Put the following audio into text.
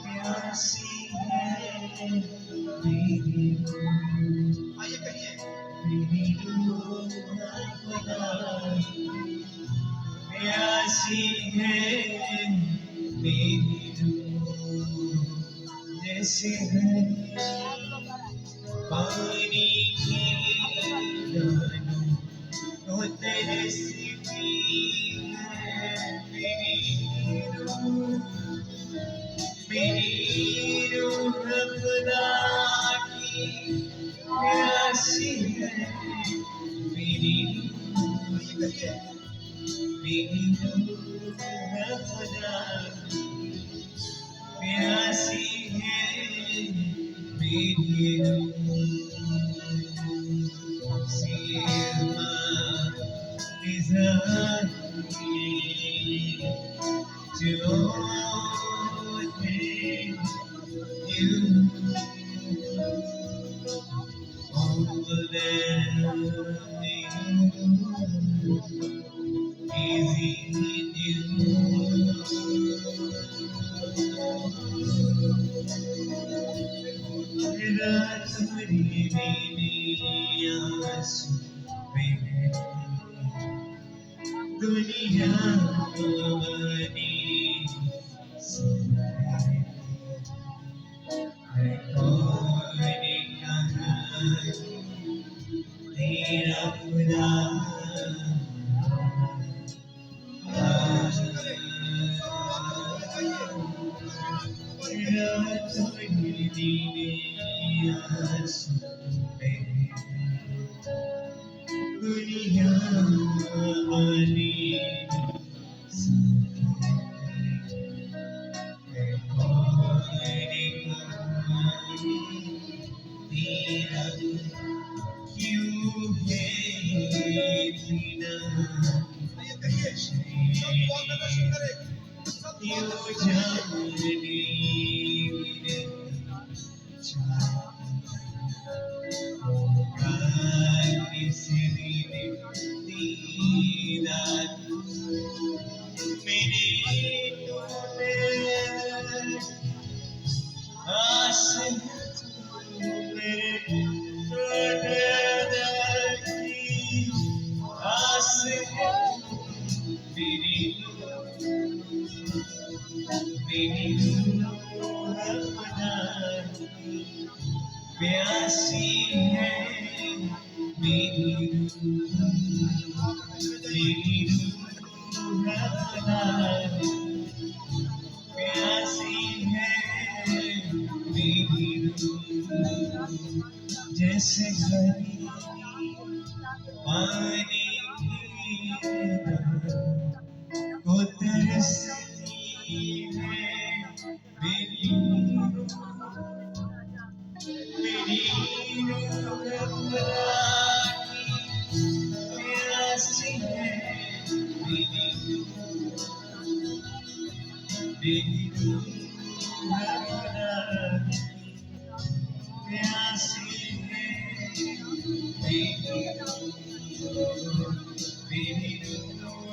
प्यासी है मेरी रूह। आइए कहिए मेरी रूह खुदा प्यासी है मेरी रूह जैसे है पानी की रानी वो तरसती है मेरी रूह खुदा की प्यासी है मेरी रूह खुदा प्यासी है मेरी सीमा निज़ारी जो you more than easy in you. रात भरी मेरी आंसू बहे दुनिया बनी सुनाए है कौन कहाँ तेरा खुदा रात भरी मेरी आंसू बहे दुनिया बनी तेरा क्यों है बिना क्यों जाने मेरे होगा किसी दिन दीदार मेरे टूटे आस मेरे टूटे दिल की आस मेरी रूह खुदा प्यासी है मेरी रूह खुदा प्यासी है मेरी रूह जैसे घड़ी पानी की वो तरसती है मेरी रूह खुदा की प्यासी है मेरी रूह खुदा प्यासी है मेरी रूह